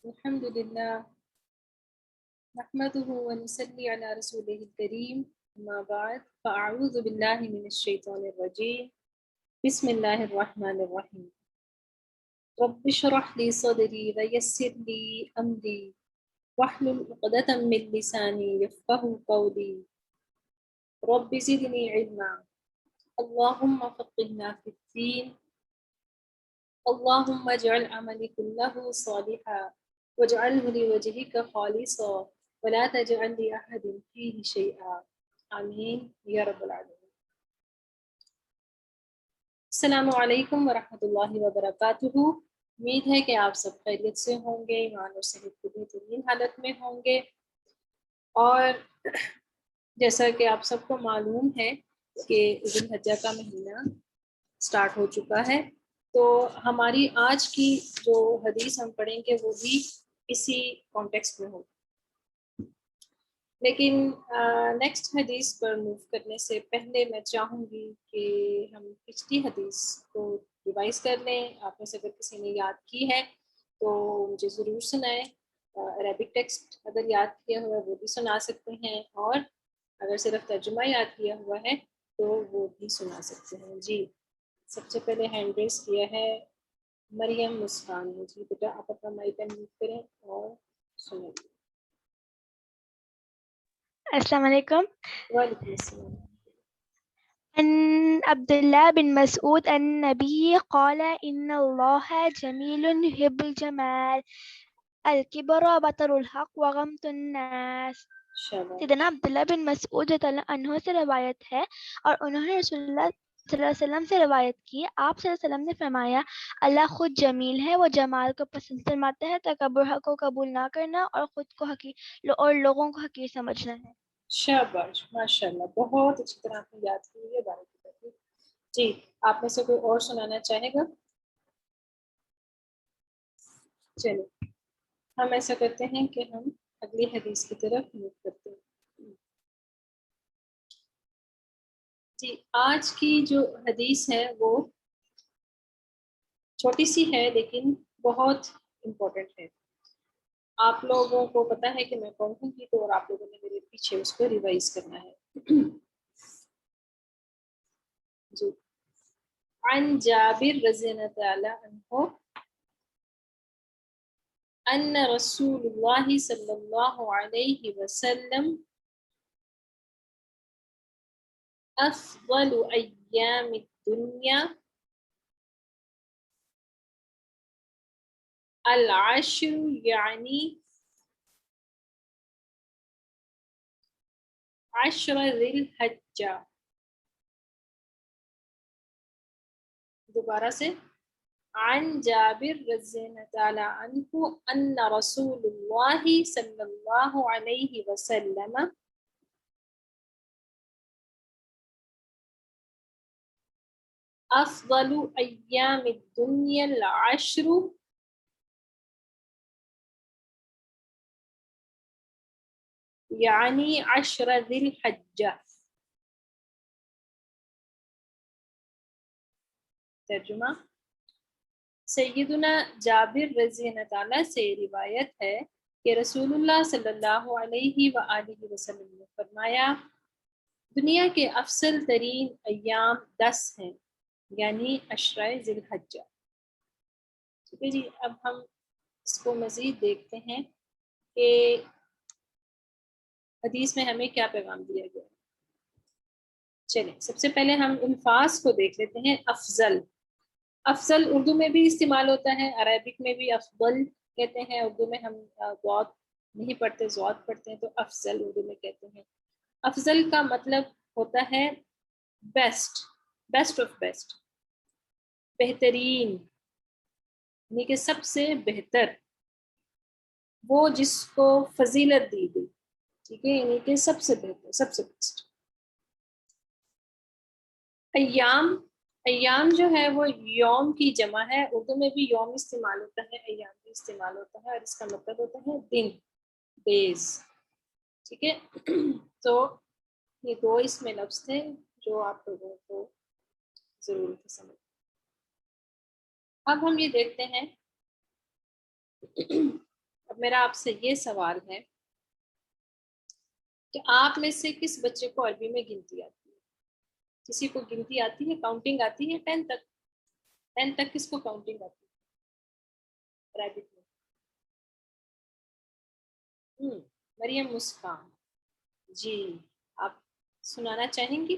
الحمد لله نحمده ونصلي على رسوله الكريم أما بعد فأعوذ بالله من الشيطان الرجيم بسم الله الرحمن الرحيم رب اشرح لي صدري ويسر لي أمري واحلل عقدة من لساني يفقهوا قولي رب زدني علما اللهم فقهنا في الدين اللهم اجعل عملي كله صالحا واجعله لوجهك خالصا ولا تجعل لأحد فيه شيئا آمین یا رب العالمین۔ السلام علیکم ورحمۃ اللہ وبرکاتہ۔ امید ہے کہ آپ سب خیریت سے ہوں گے، ایمان اور صحت کی بہترین حالت میں ہوں گے، اور جیسا کہ آپ سب کو معلوم ہے کہ ذی الحجہ کا مہینہ سٹارٹ ہو چکا ہے، تو ہماری آج کی جو حدیث ہم پڑھیں گے وہ بھی اسی کانٹیکسٹ میں ہوگی، لیکن نیکسٹ حدیث پر موو کرنے سے پہلے میں چاہوں گی کہ ہم پچھلی حدیث کو ریوائز کر لیں۔ آپ میں سے اگر کسی نے یاد کی ہے تو مجھے ضرور سنائیں، عربک ٹیکسٹ اگر یاد کیا ہوا ہے وہ بھی سنا سکتے ہیں، اور اگر صرف ترجمہ یاد کیا ہوا ہے تو وہ بھی سنا سکتے ہیں۔ جی، سب سے پہلے ہینڈ ریز کیا ہے مریم مسکان نے۔ جی بیٹا آپ اپنا مائک میوٹ کریں اور سنیں۔ السلام علیکم۔ وعلیکم السلام۔ عن عبد الله بن مسعود النبي قال إن الله جميل يحب الجمال الكبر بطر الحق وغمط الناس۔ شاباش۔ سیدنا عبداللہ بن مسعود رضی اللہ عنہ سے روایت ہے، اور انہوں نے رسول اللہ صلی اللہ علیہ وسلم سے روایت کی، آپ صلی اللہ علیہ وسلم نے فرمایا اللہ خود جمیل ہے، وہ جمال کو پسند فرماتا ہے، تکبر کو قبول نہ کرنا اور خود کو حقیر اور لوگوں کو حقیر سمجھنا ہے۔ شاباش، ماشاء اللہ، بہت اچھی طرح آپ نے یاد کی ہے بارے کی۔ جی، آپ میں سے کوئی اور سنانا چاہے گا؟ چلو ہم ایسا کرتے ہیں کہ ہم اگلی حدیث کی طرف موو کرتے ہیں۔ جی، آج کی جو حدیث ہے وہ چھوٹی سی ہے لیکن بہت امپورٹنٹ ہے۔ آپ لوگوں کو پتا ہے کہ میں پڑھوں گی تو، اور آپ لوگوں نے میرے پیچھے اس کو ریوائز کرنا ہے۔ جی، عن جابر رضی اللہ تعالی عنہ ان رسول اللہ صلی اللہ علیہ وسلم افضل ایام الدنیا العشر، یعنی عشر ذی الحجہ۔ دوبارہ سے، عن جابر رضی اللہ تعالی عنہ ان رسول اللہ صلی اللہ علیہ وسلم افضل ایام الدنیا العشر، یعنی عشر ذی الحجہ۔ ترجمہ، سیدنا جابر رضی اللہ تعالیٰ سے روایت ہے کہ رسول اللہ صلی اللہ علیہ وآلہ وسلم نے فرمایا دنیا کے افضل ترین ایام 10 ہیں، یعنی عشرہ ذی الحجہ۔ ٹھیک ہے جی، اب ہم اس کو مزید دیکھتے ہیں کہ حدیث میں ہمیں کیا پیغام دیا گیا ہے۔ چلیں سب سے پہلے ہم الفاظ کو دیکھ لیتے ہیں۔ افضل، افضل اردو میں بھی استعمال ہوتا ہے، عربک میں بھی افضل کہتے ہیں، اردو میں ہم ضاد نہیں پڑھتے، ضاد پڑھتے ہیں، تو افضل اردو میں کہتے ہیں۔ افضل کا مطلب ہوتا ہے بیسٹ، بیسٹ آف بیسٹ، بہترین، یعنی کہ سب سے بہتر، وہ جس کو فضیلت دی گئی، ٹھیک ہے، یعنی کہ سب سے بہتر، سب سے بیسٹ۔ ایام، ایام جو ہے وہ یوم کی جمع ہے، اردو میں بھی یوم استعمال ہوتا ہے، ایام بھی استعمال ہوتا ہے، اور اس کا مطلب ہوتا ہے دن، ڈیز، ٹھیک ہے۔ تو یہ دو اس میں لفظ تھے جو آپ لوگوں کو ضرور سمجھ۔ اب ہم یہ دیکھتے ہیں اب میرا آپ سے یہ سوال ہے کہ آپ میں سے کس بچے کو عربی میں گنتی آتی ہے؟ کسی کو گنتی آتی ہے، کاؤنٹنگ آتی ہے 10 تک؟ 10 تک کس کو کاؤنٹنگ آتی ہے عربک میں؟ مریم مسکان، جی آپ سنانا چاہیں گی؟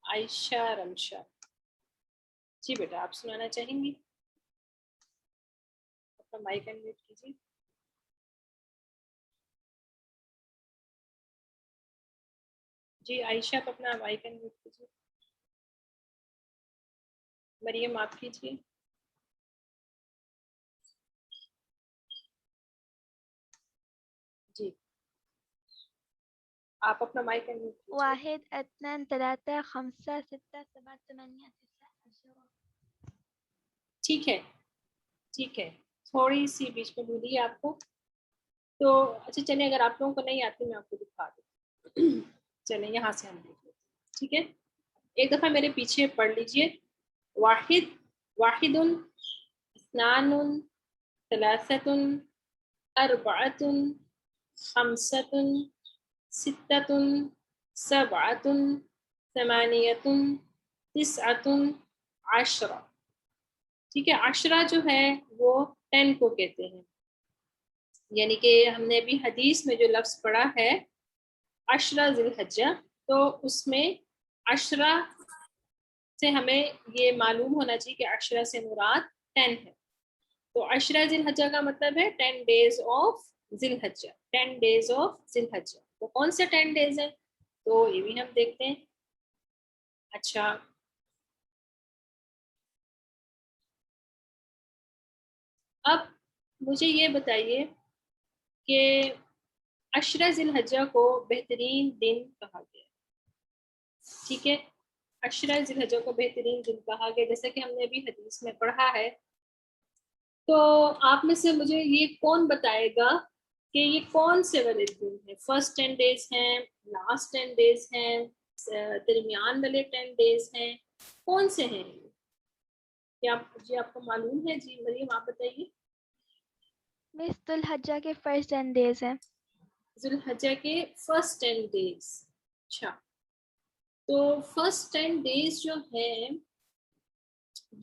عائشہ رمشا، جی بیٹا آپ سنانا چاہیں گی؟ اپنا مائک انمیوٹ کیجیے. جی عائشہ آپ اپنا مائک انمیوٹ کیجیے. مریم آپ کیجیے. جی آپ اپنا مائک انمیوٹ کیجیے. 1 2 3 5 6 7 8 9 ٹھیک ہے ٹھیک ہے، تھوڑی سی بیچ میں بولی آپ کو تو اچھا چلیں، اگر آپ لوگوں کو نہیں آتی میں آپ کو دکھا دوں. چلیں یہاں سے ہم دیکھ لیتے ہیں، ٹھیک ہے. ایک دفعہ میرے پیچھے پڑھ لیجئے. واحد، واحد، اثنان، ثلاثۃ، اربعۃ، خمسۃ، ستۃ، سبعۃ، ثمانیۃ، تسعۃ، عشرہ. ٹھیک ہے، عشرہ جو ہے وہ 10 کو کہتے ہیں، یعنی کہ ہم نے ابھی حدیث میں جو لفظ پڑھا ہے عشرہ ذی الحجہ، تو اس میں عشرہ سے ہمیں یہ معلوم ہونا چاہیے کہ عشرہ سے مراد 10 ہے. تو عشرہ ذی الحجہ کا مطلب ہے 10 days آف ذی الحجہ، 10 days آف ذی الحجہ. وہ کون سے 10 days ہیں تو یہ بھی ہم دیکھتے ہیں. اچھا اب مجھے یہ بتائیے کہ عشرہ ذی الحجہ کو بہترین دن کہا گیا. ٹھیک ہے، عشرہ ذی الحجہ کو بہترین دن کہا گیا جیسا کہ ہم نے ابھی حدیث میں پڑھا ہے. تو آپ میں سے مجھے یہ کون بتائے گا کہ یہ کون سے والے دن ہیں؟ فرسٹ 10 days ہیں، لاسٹ 10 days ہیں، درمیان والے 10 days ہیں، کون سے ہیں یہ؟ کیا جی آپ کو معلوم ہے؟ جی مریم آپ بتائیے. مس ذی الحجہ کے فرسٹ 10 days ہیں. ذی الحجہ کے فرسٹ 10 days. اچھا تو فرسٹ 10 days جو ہیں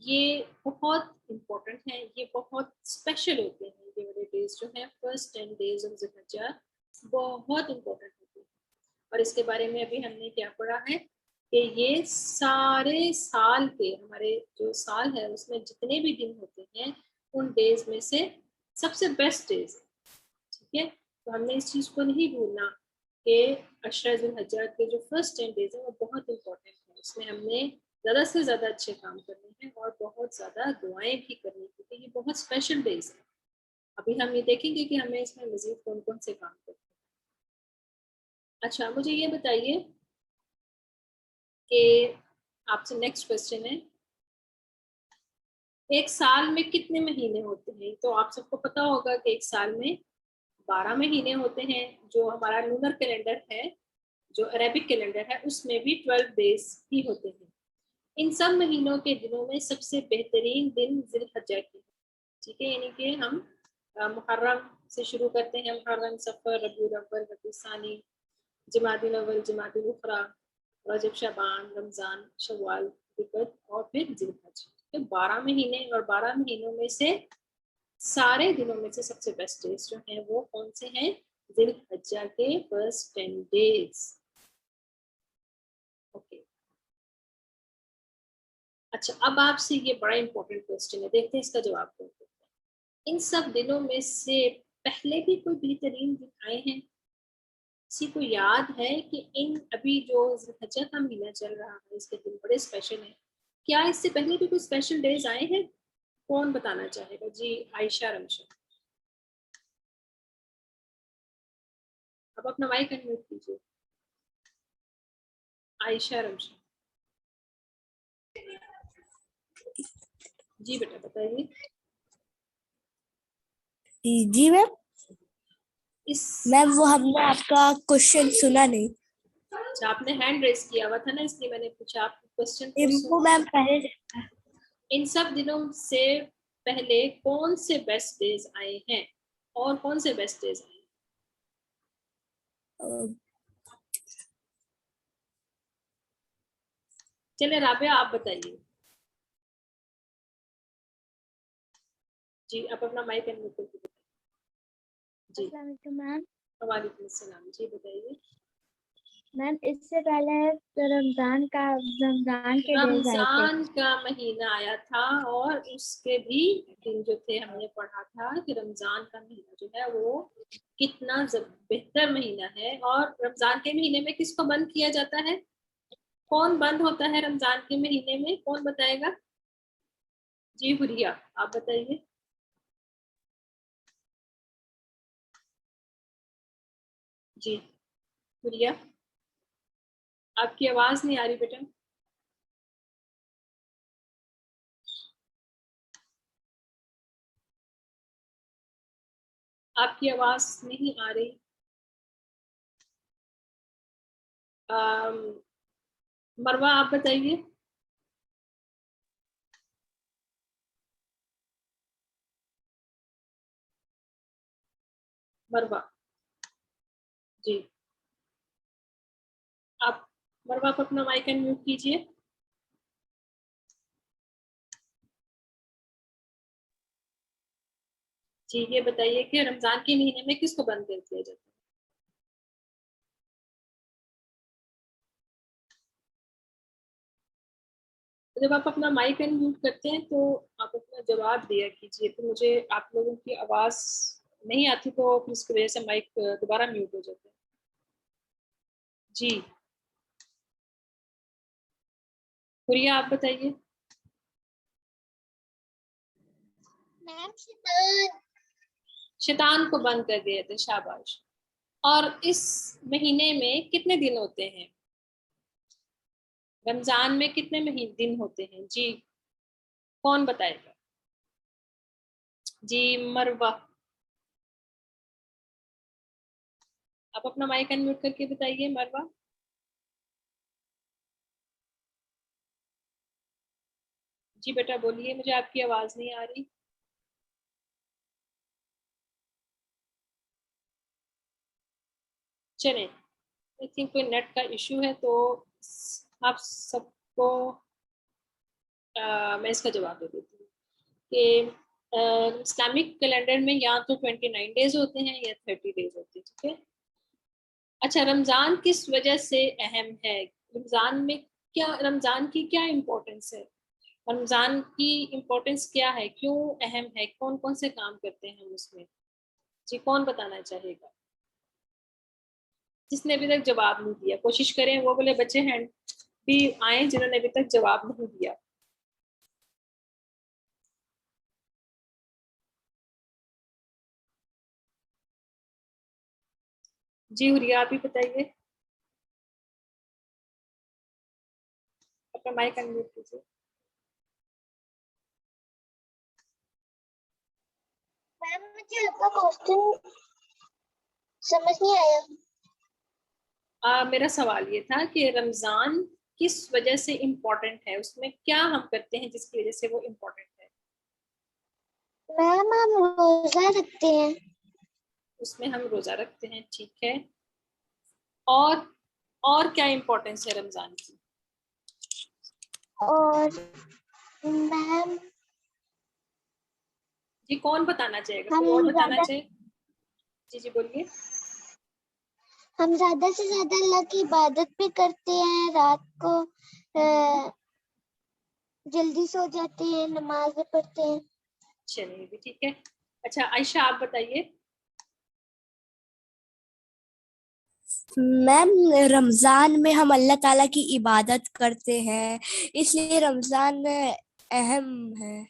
یہ بہت امپورٹنٹ ہیں، یہ بہت اسپیشل ہوتے ہیں. یہ والے ڈیز جو ہیں فرسٹ 10 days آف ذی الحجہ بہت امپورٹنٹ ہوتے ہیں. اور اس کے بارے میں ابھی ہم نے کیا پڑھا ہے کہ یہ سارے سال کے، ہمارے جو سال ہے اس میں جتنے بھی دن ہوتے ہیں ان ڈیز میں سے سب سے بیسٹ ڈیز ہے. ٹھیک ہے، تو ہم نے اس چیز کو نہیں بھولنا کہ عشرہ ذی الحجہ کے جو فرسٹ 10 days ہیں وہ بہت امپورٹنٹ ہیں. اس میں ہم نے زیادہ سے زیادہ اچھے کام کرنے ہیں اور بہت زیادہ دعائیں بھی کرنی کیونکہ یہ بہت اسپیشل ڈیز ہیں. ابھی ہم یہ دیکھیں گے کہ ہمیں اس میں مزید کون کون سے کام کرنے ہیں. اچھا مجھے یہ بتائیے کہ آپ سے نیکسٹ کوشچن ہے، ایک سال میں کتنے مہینے ہوتے ہیں؟ تو آپ سب کو پتا ہوگا کہ ایک سال میں 12 مہینے ہوتے ہیں. جو ہمارا لونر کیلنڈر ہے، جو عربک کیلنڈر ہے، اس میں بھی 12 days ہی ہوتے ہیں. ان سب مہینوں کے دنوں میں سب سے بہترین دن ذی الحجہ کی ہے. ٹھیک ہے، یعنی کہ ہم محرم سے شروع کرتے ہیں، محرم، صفر، ربیع الاول، ربیع الثانی، جمادی الاول، جمادی الاخری، رجب، شعبان، رمضان، شوال، ذوالقعدہ اور پھر ذی الحجہ. 12 مہینے، اور 12 مہینوں میں سے سارے دنوں میں سے سب سے بیسٹ ڈیز جو ہیں وہ کون سے ہیں؟ ذی الحجہ کے فرسٹ 10 days. اوکے اچھا اب آپ سے یہ بڑا امپورٹنٹ کوشچن ہے، دیکھتے ہیں اس کا جواب کون دیتا ہے. ان سب دنوں میں سے پہلے بھی کوئی بہترین دن آئے ہیں؟ کسی کو یاد ہے کہ ان ابھی جو ذی الحجہ کا مہینہ چل رہا ہے اس کے دن بڑے اسپیشل ہیں، کیا اس سے پہلے بھی کوئی اسپیشل ڈیز آئے ہیں؟ کون بتانا چاہے گا؟ جی عائشہ رمشا، اب اپنا مائک انمیوٹ کیجیے. عائشہ رمشا جی بیٹا بتائیے. جی میم، اس میم وہ ہم نے آپ کا کوشچن سنا نہیں. اچھا آپ نے ہینڈ ریز کیا ہوا تھا نا، اس لیے میں نے پوچھا. آپ کوشچن وہ میم پہلے ان سب دنوں سے پہلے کون سے بیسٹ ڈیز آئے ہیں اور کون سے بیسٹ ڈیز ہیں؟ چلے رابعہ آپ بتائیے. جی آپ اپنا مائک انمیوٹ کر کے بتائیے. جی السلام علیکم میم. وعلیکم السلام. جی بتائیے. میم اس سے پہلے رمضان کے ڈیز آئے تھے. رمضان کا مہینہ آیا تھا اور اس کے بھی دن جو تھے ہم نے پڑھا تھا کہ رمضان کا مہینہ جو ہے وہ کتنا بہتر مہینہ ہے. اور رمضان کے مہینے میں کس کو بند کیا جاتا ہے؟ کون بند ہوتا ہے رمضان کے مہینے میں؟ کون بتائے گا؟ جی حریہ آپ بتائیے. جی حریہ آپ کی آواز نہیں آ رہی بیٹا. آپ کی آواز نہیں آ رہی. مروہ آپ بتائیے. مروہ جی آپ مروہ کو اپنا مائک انمیوٹ کیجیے. جی یہ بتائیے کہ رمضان کے مہینے میں کس کو بند کر دیا جاتا ہے؟ جب آپ اپنا مائک انمیوٹ کرتے ہیں تو آپ اپنا جواب دیا کیجیے. تو مجھے آپ لوگوں کی آواز نہیں آتی تو اس کی وجہ سے مائک دوبارہ میوٹ ہو جاتا ہے. جی حریہ آپ بتائیے. شیطان کو بند کر دیے تھے. شاباش. اور اس مہینے میں کتنے دن ہوتے ہیں؟ رمضان میں کتنے دن ہوتے ہیں؟ جی کون بتائے گا؟ جی مروہ آپ اپنا مائک انمیوٹ کر کے بتائیے. مروہ جی بیٹا بولیے. مجھے آپ کی آواز نہیں آ رہی. چلیں آئی تھنک کوئی نیٹ کا ایشو ہے تو آپ سب کو میں اس کا جواب دے دیتی ہوں کہ اسلامک کیلنڈر میں یا تو 29 ڈیز ہوتے ہیں یا 30 ڈیز ہوتے ہیں. ٹھیک ہے. اچھا رمضان کس وجہ سے اہم ہے؟ رمضان کی کیا امپورٹنس ہے؟ رمضان کی امپورٹنس کیا ہے؟ کیوں اہم ہے؟ کون کون سے کام کرتے ہیں ہم اس میں؟ جی کون بتانا چاہے گا؟ جس نے ابھی تک جواب نہیں دیا کوشش کریں. وہ بولے بچے ہینڈ بھی آئیں جنہوں نے ابھی تک جواب نہیں دیا. جی حریہ آپ ہی بتائیے. اپنا مائک انمیوٹ کیجیے. میم مجھے آپ کا کوسچن سمجھ نہیں آیا. میرا سوال یہ تھا کہ رمضان کس وجہ سے امپورٹنٹ ہے؟ اس میں کیا ہم کرتے ہیں جس کی وجہ سے وہ امپورٹنٹ ہے؟ میم ہم روزہ رکھتے ہیں. اس میں ہم روزہ رکھتے ہیں. ٹھیک ہے. اور کیا امپورٹنس ہے رمضان کی؟ اور میم جی کون بتانا چاہے گا؟ ہم کوئی اور بتانا زیادہ چاہے؟ جی بولیے. ہم زیادہ سے زیادہ اللہ کی عبادت بھی کرتے ہیں. رات کو جلدی سو جاتے ہیں. نماز بھی پڑھتے ہیں. چلیے بھی ٹھیک ہے. اچھا عائشہ آپ بتائیے. میم رمضان میں ہم اللہ تعالیٰ کی عبادت کرتے ہیں اس لیے رمضان اہم ہے.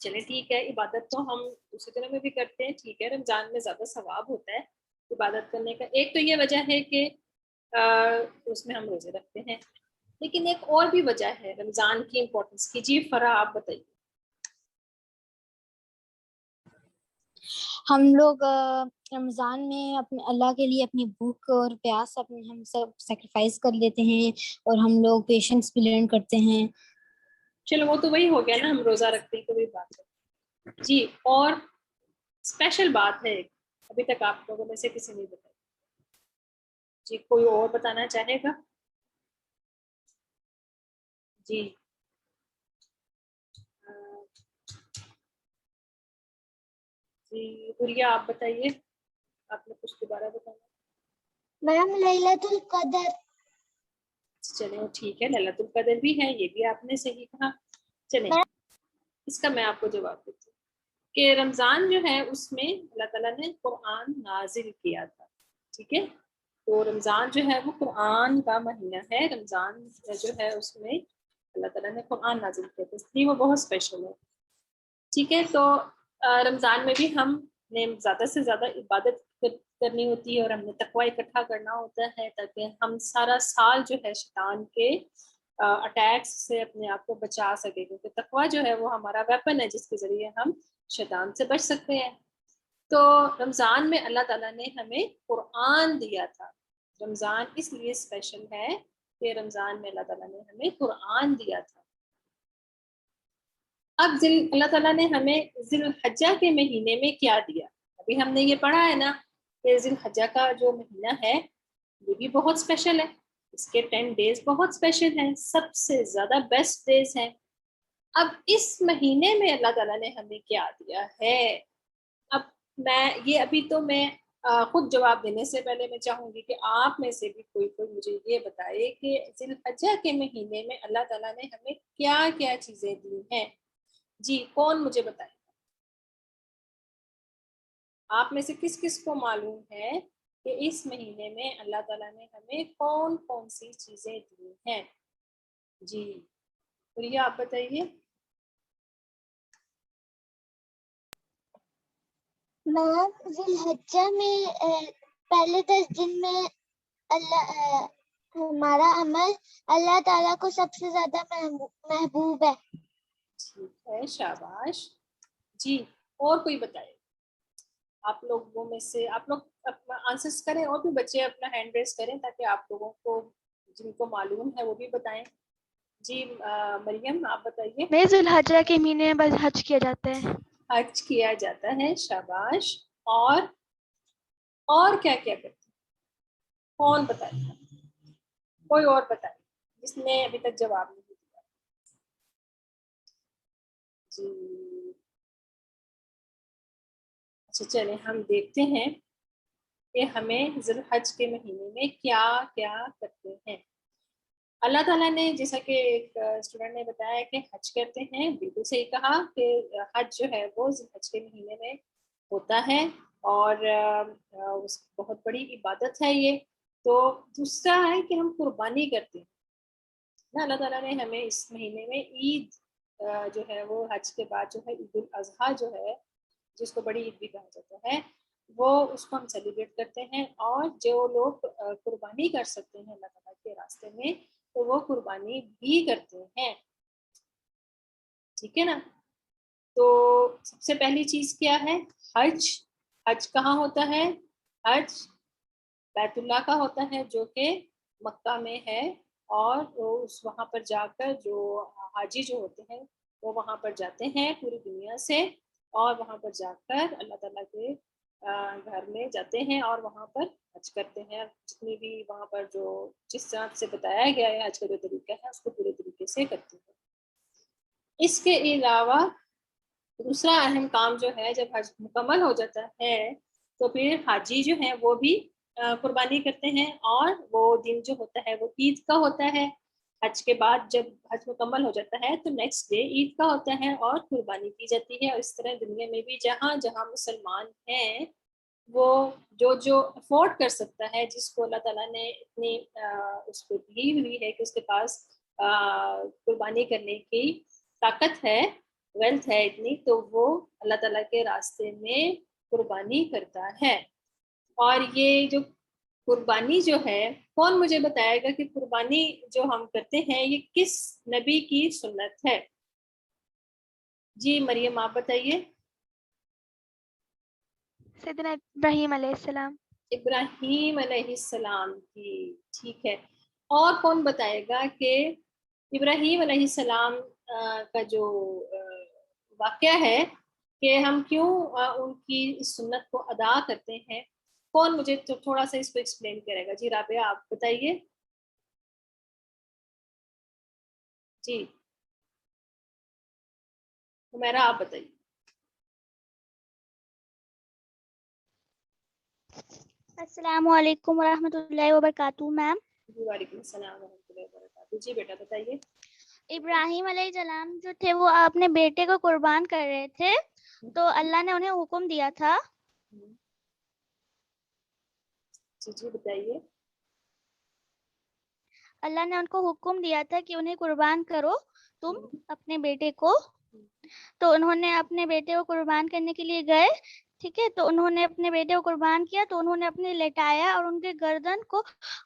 چلے ٹھیک ہے. عبادت تو ہم دوسرے دنوں میں بھی کرتے ہیں. ٹھیک ہے. رمضان میں زیادہ ثواب ہوتا ہے عبادت کرنے کا. ایک تو یہ وجہ ہے کہ اس میں ہم روزے رکھتے ہیں. لیکن ایک اور بھی وجہ ہے رمضان کی امپورٹنس کی. جی فرح آپ بتائیے. ہم لوگ رمضان میں اپنے اللہ کے لیے اپنی بھوک اور پیاس ہم سب سیکریفائس کر لیتے ہیں اور ہم لوگ پیشنس بھی لرن کرتے ہیں. چلو وہ تو وہی ہو گیا نا, ہم روزہ رکھتے ہیں تو وہی بات ہے. جی اور اسپیشل بات ہے ابھی تک آپ لوگوں میں سے کسی نے بتایا؟ جی کوئی اور بتانا چاہے گا؟ جی جی گڑیا آپ بتائیے، آپ نے کچھ دوبارہ بتانا؟ میم لیلۃ القدر. چلیں ٹھیک ہے، لیلۃ القدر بھی ہے، یہ بھی آپ نے صحیح کہا. چلیں اس کا میں آپ کو جواب دیتی ہوں کہ رمضان جو ہے اس میں اللہ تعالیٰ نے قرآن نازل کیا تھا. ٹھیک ہے، تو رمضان جو ہے وہ قرآن کا مہینہ ہے. رمضان جو ہے اس میں اللہ تعالیٰ نے قرآن نازل کیا تھا، اس لیے وہ بہت اسپیشل ہے. ٹھیک ہے، تو رمضان میں بھی ہم نے زیادہ سے زیادہ عبادت کرنی ہوتی ہے اور ہم نے تقوی اکٹھا کرنا ہوتا ہے تاکہ ہم سارا سال جو ہے شیطان کے اٹیکس سے اپنے آپ کو بچا سکے، کیونکہ تقوی جو ہے وہ ہمارا ویپن ہے جس کے ذریعے ہم شیطان سے بچ سکتے ہیں. تو رمضان میں اللہ تعالیٰ نے ہمیں قرآن دیا تھا. رمضان اس لیے اسپیشل ہے کہ رمضان میں اللہ تعالیٰ نے ہمیں قرآن دیا تھا. اب اللہ تعالیٰ نے ہمیں ذی الحجہ کے مہینے میں کیا دیا؟ ابھی ہم نے یہ پڑھا ہے نا کہ ذی الحجہ کا جو مہینہ ہے یہ بھی بہت اسپیشل ہے. اس کے 10 ڈیز بہت اسپیشل ہیں، سب سے زیادہ بیسٹ ڈیز ہیں. اب اس مہینے میں اللہ تعالیٰ نے ہمیں کیا دیا ہے؟ اب میں ابھی تو میں خود جواب دینے سے پہلے میں چاہوں گی کہ آپ میں سے بھی کوئی مجھے یہ بتائے کہ ذی الحجہ کے مہینے میں اللہ تعالیٰ نے ہمیں کیا کیا چیزیں دی ہیں. جی کون مجھے بتائے گا؟ آپ میں سے کس کس کو معلوم ہے کہ اس مہینے میں اللہ تعالیٰ نے ہمیں کون کون سی چیزیں دی ہیں؟ جی پوریا آپ بتائیے. میم ذی الحجہ میں پہلے 10 دن میں اللہ ہمارا عمل اللہ تعالیٰ کو سب سے زیادہ محبوب ہے. ٹھیک ہے، شاباش. جی اور کوئی بتائے؟ آپ لوگوں میں سے آپ لوگ اپنا آنسرس کریں، اور بھی بچے اپنا ہینڈ ریز کریں تاکہ آپ لوگوں کو جن کو معلوم ہے وہ بھی بتائیں. جی مریم آپ بتائیے. میں ذی الحجہ کے مہینے میں بس حج کیا جاتا ہے. حج کیا جاتا ہے، شاباش. اور کیا کیا کرتے ہیں؟ کون بتائے گا؟ کوئی اور بتائے جس نے ابھی تک جواب نہیں دیا؟ جی اچھا چلیں ہم دیکھتے ہیں کہ ہمیں ذی الحج کے مہینے میں کیا کیا کرتے ہیں. اللہ تعالیٰ نے جیسا کہ ایک اسٹوڈنٹ نے بتایا کہ حج کرتے ہیں، بالکل صحیح کہا کہ حج جو ہے وہ ذی الحج کے مہینے میں ہوتا ہے اور بہت بڑی عبادت ہے یہ. تو دوسرا ہے کہ ہم قربانی کرتے ہیں. اللہ تعالیٰ نے ہمیں اس مہینے میں عید جو ہے وہ حج کے بعد جو ہے عید الاضحیٰ جو ہے جس کو بڑی عید بھی کہا جاتا ہے وہ اس کو ہم سیلیبریٹ کرتے ہیں. اور جو لوگ قربانی کر سکتے ہیں اللہ تعالیٰ کے راستے میں تو وہ قربانی بھی کرتے ہیں. ٹھیک ہے نا؟ تو سب سے پہلی چیز کیا ہے؟ حج. حج کہاں ہوتا ہے؟ حج بیت اللہ کا ہوتا ہے جو کہ مکہ میں ہے، اور وہاں پر جا کر جو حاجی جو ہوتے ہیں وہ وہاں پر جاتے ہیں پوری دنیا سے، اور وہاں پر جا کر اللہ تعالیٰ کے گھر میں جاتے ہیں اور وہاں پر حج کرتے ہیں. جتنی بھی وہاں پر جو جس طرح سے بتایا گیا ہے حج کا جو طریقہ ہے اس کو پورے طریقے سے کرتے ہیں. اس کے علاوہ دوسرا اہم کام جو ہے جب حج مکمل ہو جاتا ہے تو پھر حاجی جو ہیں وہ بھی قربانی کرتے ہیں، اور وہ دن جو ہوتا ہے وہ عید کا ہوتا ہے. حج کے بعد جب حج مکمل ہو جاتا ہے تو نیکسٹ ڈے عید کا ہوتا ہے اور قربانی کی جاتی ہے. اور اس طرح دنیا میں بھی جہاں جہاں مسلمان ہیں وہ جو افورڈ کر سکتا ہے، جس کو اللہ تعالیٰ نے اتنی اس کو دی ہوئی ہے کہ اس کے پاس قربانی کرنے کی طاقت ہے، ویلتھ ہے اتنی، تو وہ اللہ تعالیٰ کے راستے میں قربانی کرتا ہے. اور یہ جو قربانی جو ہے، کون مجھے بتائے گا کہ قربانی جو ہم کرتے ہیں یہ کس نبی کی سنت ہے؟ جی مریم آپ بتائیے. سیدنا ابراہیم علیہ السلام. ابراہیم علیہ السلام کی. ٹھیک ہے، اور کون بتائے گا کہ ابراہیم علیہ السلام کا جو واقعہ ہے کہ ہم کیوں ان کی اس سنت کو ادا کرتے ہیں. کون مجھے تھوڑا سا اس کو ایکسپلین کرے گا؟ جی رابعہ آپ بتائیے. جی حمیرہ آپ بتائیے. السلام علیکم ورحمۃ اللہ وبرکاتہ. میم جی وعلیکم السلام ورحمۃ اللہ وبرکاتہ. جی بیٹا بتائیے. ابراہیم علیہ السلام جو تھے وہ اپنے بیٹے کو قربان کر رہے تھے تو اللہ نے انہیں حکم دیا تھا. جی جی بتائیے. اللہ نے ان کو حکم دیا تھا کہ انہیں قربان کرو تم اپنے بیٹے کو. تو انہوں نے اپنے بیٹے کو قربان کرنے کے لیے گئے. ٹھیک ہے، تو انہوں نے اپنے بیٹے کو قربان کیا تو انہوں نے اپنے لٹایا اور ان کے گردن کو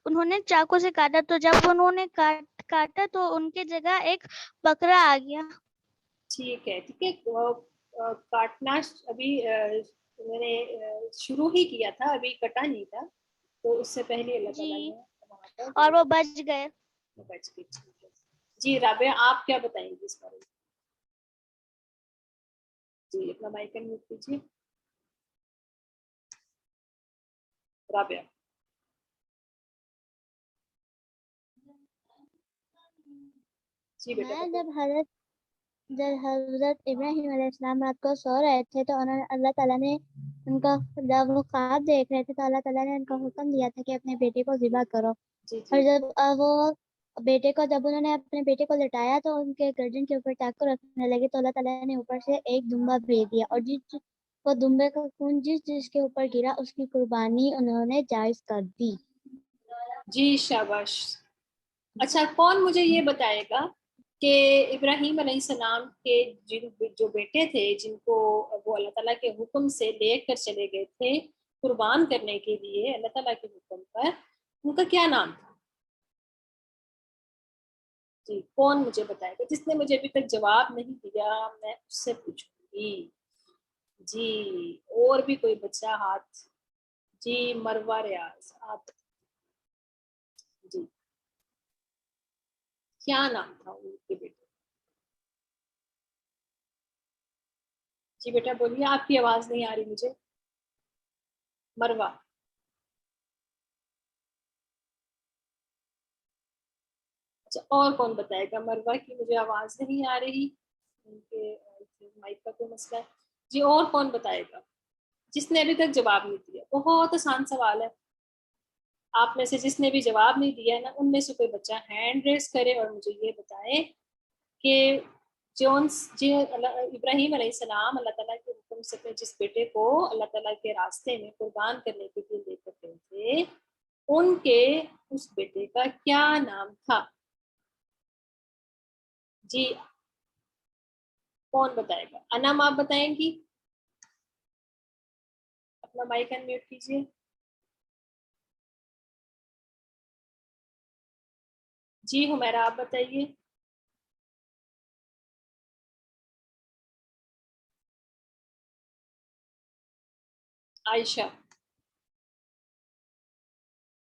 انہوں نے چاقو سے کاٹا. تو جب انہوں نے کاٹا تو ان کی جگہ ایک بکرا آ گیا. ٹھیک ہے ٹھیک ہے. کاٹنا ابھی میں نے شروع ہی کیا تھا، ابھی کٹا نہیں تھا. تو اس سے پہلے اللہ تعالیٰ نے وہاں پر اور وہ بچ گئے. بچ گئے. ٹھیک ہے. جی رابعہ آپ کیا بتائیں گے اس بارے میں؟ جی اپنا مائک میوٹ کیجیے رابعہ. جی بیٹا میں جب حضرت ابراہیم علیہ السلام رات کو سو رہے تھے تو انہوں نے اللہ تعالیٰ نے ان کا جب وہ خواب دیکھ رہے تھے تو اللہ تعالیٰ نے ان کو حکم دیا تھا کہ اپنے بیٹے کو ذبح کرو. اور جب وہ بیٹے کو جب انہوں نے اپنے بیٹے کو لٹایا تو ان کے گردن کے اوپر چاقو رکھنے لگے تو اللہ تعالیٰ نے اوپر سے ایک دمبا بھیج دیا اور جس وہ دمبے کا خون جس کے اوپر گرا اس کی قربانی انہوں نے جائز کر دی. جی شاباش. اچھا کون مجھے یہ بتائے گا کہ ابراہیم علیہ السلام کے جو بیٹے تھے جن کو وہ اللہ تعالیٰ کے حکم سے لے کر چلے گئے تھے قربان کرنے کے لیے اللہ تعالیٰ کے حکم پر، ان کا کیا نام تھا؟ جی کون مجھے بتائے گا؟ جس نے مجھے ابھی تک جواب نہیں دیا میں اس سے پوچھوں گی. جی اور بھی کوئی بچہ ہاتھ؟ جی مروہ ریاض آپ. جی کیا نام تھا ان کے بیٹے؟ جی بیٹا بولیے، آپ کی آواز نہیں آ رہی مجھے. مروہ. اچھا اور کون بتائے گا؟ مروہ کی مجھے آواز نہیں آ رہی، ان کے مائک کا کوئی مسئلہ ہے. جی اور کون بتائے گا جس نے ابھی تک جواب نہیں دیا؟ بہت آسان سوال ہے. آپ میں سے جس نے بھی جواب نہیں دیا نا ان میں سے کوئی بچہ ہینڈ ریز کرے اور مجھے یہ بتائے کہ ابراہیم علیہ السلام اللہ تعالیٰ کے حکم سے جس بیٹے کو اللہ تعالیٰ کے راستے میں قربان کرنے کے لیے لے کر گئے تھے ان کے اس بیٹے کا کیا نام تھا؟ جی کون بتائے گا؟ انم آپ بتائیں گی؟ اپنا مائک انمیوٹ کیجیے. جی حمیرہ آپ بتائیے. عائشہ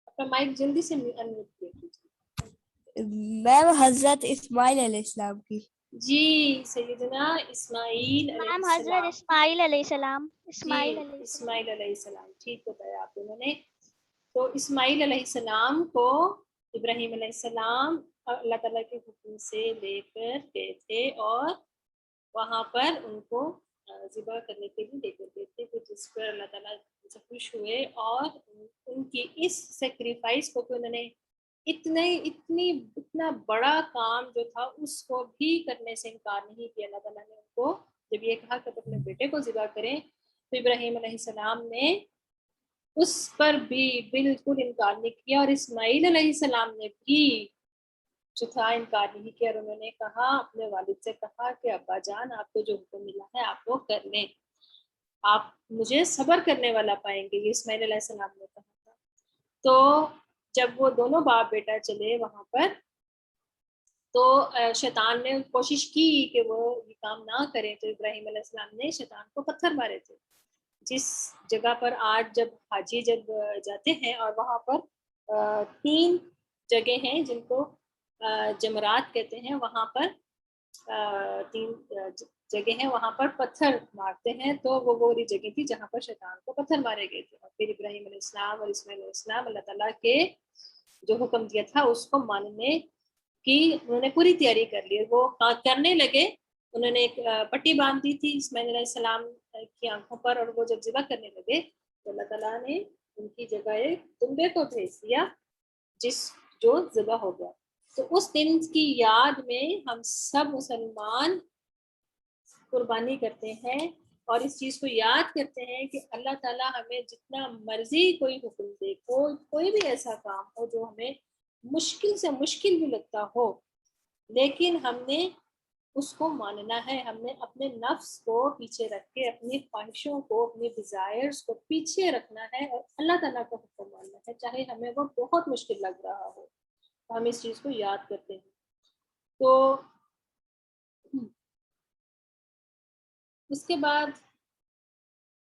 اپنا مائک جلدی سے انمیوٹ کیجیے. میم حضرت اسماعیل علیہ السلام کی. جی سیدنا اسماعیل علیہ میم السلام. حضرت اسماعیل علیہ السلام. جی اسماعیل علیہ السلام ٹھیک بتایا آپ لوگوں نے. تو اسماعیل علیہ السلام کو ابراہیم علیہ السلام اللہ تعالیٰ کے حکم سے لے کر گئے تھے اور وہاں پر ان کو ذبح کرنے کے لیے لے کر گئے تھے، جس پر اللہ تعالیٰ سے خوش ہوئے اور ان کی اس سیکریفائس کو کہ انہوں نے اتنا بڑا کام جو تھا اس کو بھی کرنے سے انکار نہیں کیا. اللہ تعالیٰ نے ان کو جب یہ کہا کہ اپنے بیٹے کو ذبح کریں تو ابراہیم علیہ السلام نے اس پر بھی بالکل انکار نہیں کیا اور اسماعیل علیہ السلام نے بھی جو تھا انکار نہیں کیا اور انہوں نے کہا اپنے والد سے کہا کہ ابا جان آپ کو جو حکم ملا ہے آپ وہ کر لیں، آپ مجھے صبر کرنے والا پائیں گے، یہ اسماعیل علیہ السلام نے کہا تھا. تو جب وہ دونوں باپ بیٹا چلے وہاں پر تو شیطان نے کوشش کی کہ وہ یہ کام نہ کریں تو ابراہیم علیہ السلام نے شیطان کو پتھر مارے تھے. جس جگہ پر آج جب حاجی جب جاتے ہیں اور وہاں پر 3 جگہ ہیں جن کو جمرات کہتے ہیں، وہاں پر جگہ ہے وہاں پر پتھر مارتے ہیں، تو وہ وہی جگہ تھی جہاں پر شیطان کو پتھر مارے گئے تھے. اور پھر ابراہیم علیہ السلام اور اسماعیل علیہ السلام اللہ تعالیٰ کے جو حکم دیا تھا اس کو ماننے کی انہوں نے پوری تیاری کر لی. وہ کرنے لگے. انہوں نے ایک پٹی باندھ دی تھی اسماعیل علیہ السلام کی آنکھوں پر، اور وہ جب ذبح کرنے لگے تو اللہ تعالیٰ نے ان کی جگہ ایک دمبے کو بھیج دیا جو ذبح ہو گیا. تو اس دن کی یاد میں ہم سب مسلمان قربانی کرتے ہیں اور اس چیز کو یاد کرتے ہیں کہ اللہ تعالیٰ ہمیں جتنا مرضی کوئی حکم دے، کوئی بھی ایسا کام ہو جو ہمیں مشکل سے مشکل بھی لگتا ہو، لیکن ہم نے اس کو ماننا ہے. ہم نے اپنے نفس کو پیچھے رکھ کے، اپنی خواہشوں کو، اپنی ڈیزائرز کو پیچھے رکھنا ہے اور اللہ تعالیٰ کا حکم ماننا ہے، چاہے ہمیں وہ بہت مشکل لگ رہا ہو. ہم اس چیز کو یاد کرتے ہیں. تو اس کے بعد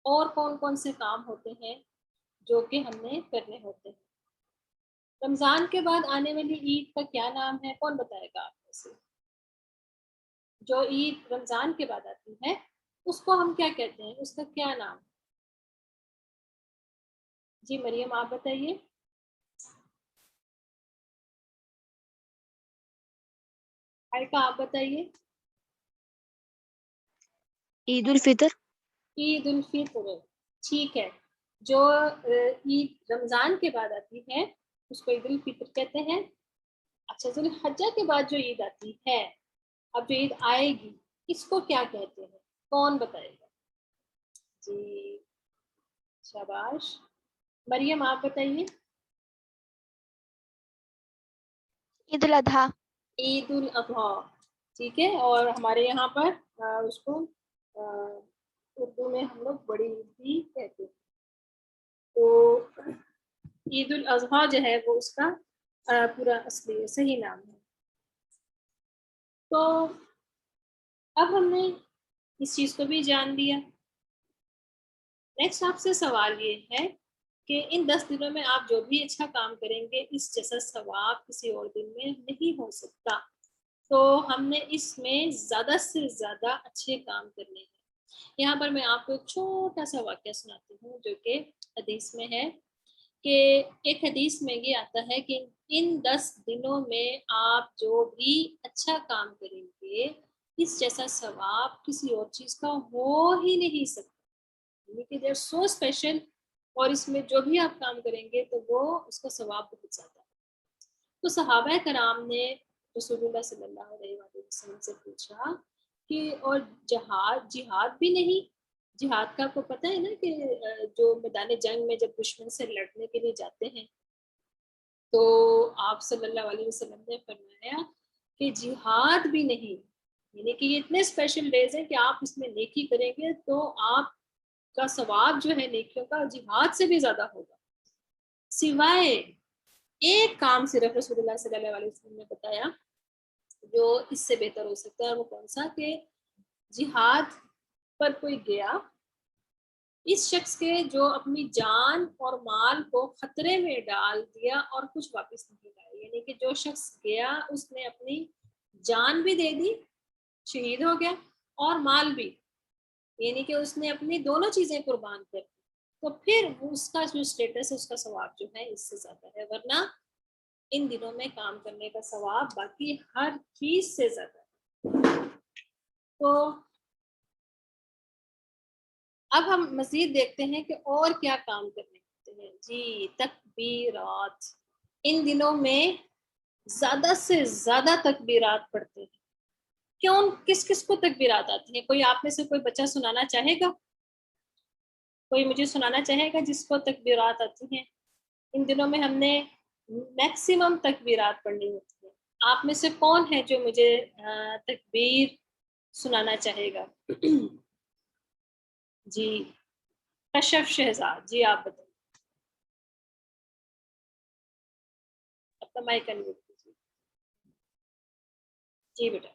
اور کون سے کام ہوتے ہیں جو کہ ہم نے کرنے ہوتے ہیں. رمضان کے بعد آنے والی عید کا کیا نام ہے؟ کون بتائے گا آپ میں سے؟ جو عید رمضان کے بعد آتی ہے اس کو ہم کیا کہتے ہیں؟ اس کا کیا نام؟ جی مریم آپ بتائیے. ہائیکا آپ بتائیے. عید الفطر. عید الفطر، ٹھیک ہے. جو عید رمضان کے بعد آتی ہے اس کو عید الفطر کہتے ہیں. اچھا، ذوالحجہ کے بعد جو عید آتی ہے، اب جو عید آئے گی اس کو کیا کہتے ہیں؟ کون بتائے گا؟ جی شاباش. مریم آپ بتائیے. عید الاضحیٰ. عید الاضحیٰ، ٹھیک ہے. اور ہمارے یہاں پر اس کو اردو میں ہم لوگ بڑی عید بھی کہتے ہیں. تو عید الاضحیٰ جو ہے وہ اس کا پورا اصلی صحیح نام ہے. تو اب ہم نے اس چیز کو بھی جان لیا. نیکسٹ آپ سے سوال یہ ہے کہ ان 10 دنوں میں آپ جو بھی اچھا کام کریں گے اس جیسا ثواب کسی اور دن میں نہیں ہو سکتا. تو ہم نے اس میں زیادہ سے زیادہ اچھے کام کرنے ہیں. یہاں پر میں آپ کو ایک چھوٹا سا واقعہ سناتی ہوں جو کہ حدیث میں ہے. کہ ایک حدیث میں یہ آتا ہے کہ ان 10 دنوں میں آپ جو بھی اچھا کام کریں گے اس جیسا ثواب کسی اور چیز کا ہو ہی نہیں سکتا. یعنی کہ دے آر سو اسپیشل، اور اس میں جو بھی آپ کام کریں گے تو وہ اس کا ثواب بہت زیادہ ہے. تو صحابہ کرام نے رسول اللہ صلی اللہ علیہ وسلم سے پوچھا کہ اور جہاد بھی نہیں؟ جہاد کا آپ کو پتہ ہے نا کہ جو میدان جنگ میں جب دشمن سے لڑنے کے لیے جاتے ہیں تو آپ صلی اللہ علیہ وسلم نے فرمایا کہ جہاد بھی نہیں. یعنی کہ یہ اتنے اسپیشل ڈیز ہیں کہ آپ اس میں نیکی کریں گے تو آپ کا ثواب جو ہے نیکیوں کا جہاد سے بھی زیادہ ہوگا. سوائے ایک کام صرف رسول اللہ صلی اللہ علیہ وسلم نے بتایا جو اس سے بہتر ہو سکتا ہے. وہ کون سا؟ کہ جہاد پر کوئی گیا، اس شخص کے جو اپنی جان اور مال کو خطرے میں ڈال دیا اور کچھ واپس نہیں لایا. یعنی کہ جو شخص گیا اس نے اپنی جان بھی دے دی، شہید ہو گیا، اور مال بھی، یعنی کہ اس نے اپنی دونوں چیزیں قربان کر دی. تو پھر اس کا جو اسٹیٹس ہے اس کا ثواب جو ہے اس سے زیادہ ہے. ورنہ ان دنوں میں کام کرنے کا ثواب باقی ہر چیز سے زیادہ ہے. تو اب ہم مزید دیکھتے ہیں کہ اور کیا کام کرنے ہوتے ہیں. جی تکبیرات. ان دنوں میں زیادہ سے زیادہ تکبیرات پڑھتے ہیں. کیوں؟ کس کو تکبیرات آتی ہیں؟ کوئی آپ میں سے کوئی بچہ سنانا چاہے گا؟ کوئی مجھے سنانا چاہے گا جس کو تکبیرات آتی ہیں؟ ان دنوں میں ہم نے میکسیمم تکبیرات پڑھنی ہوتی ہیں. آپ میں سے کون ہے جو مجھے تکبیر سنانا چاہے گا؟ جی کشف شہزاد، جی آپ بتائیے. اپنا مائک انمیوٹ کیجیے. جی بیٹا.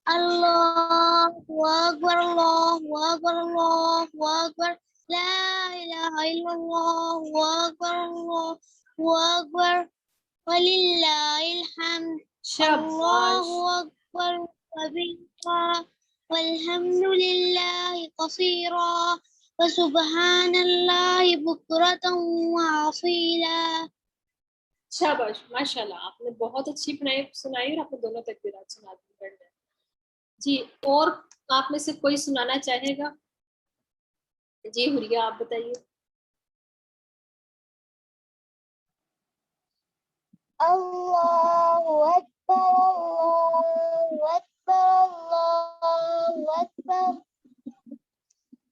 اللہ اکبر اللہ اکبر اللہ اکبر لا الہ الا اللہ اکبر اللہ اکبر وللہ الحمد. شاباش. اللہ اکبر کبیر والحمد لله قصيرا وسبحان الله بكرة وأصيلا. شاباش ماشاءاللہ، آپ نے بہت اچھی سنائی اور آپ نے دونوں تکبیرات سنا دی. جی اور آپ میں سے کوئی سنانا چاہے گا؟ جی حریہ آپ بتائیے. الله أكبر الله أكبر الله أكبر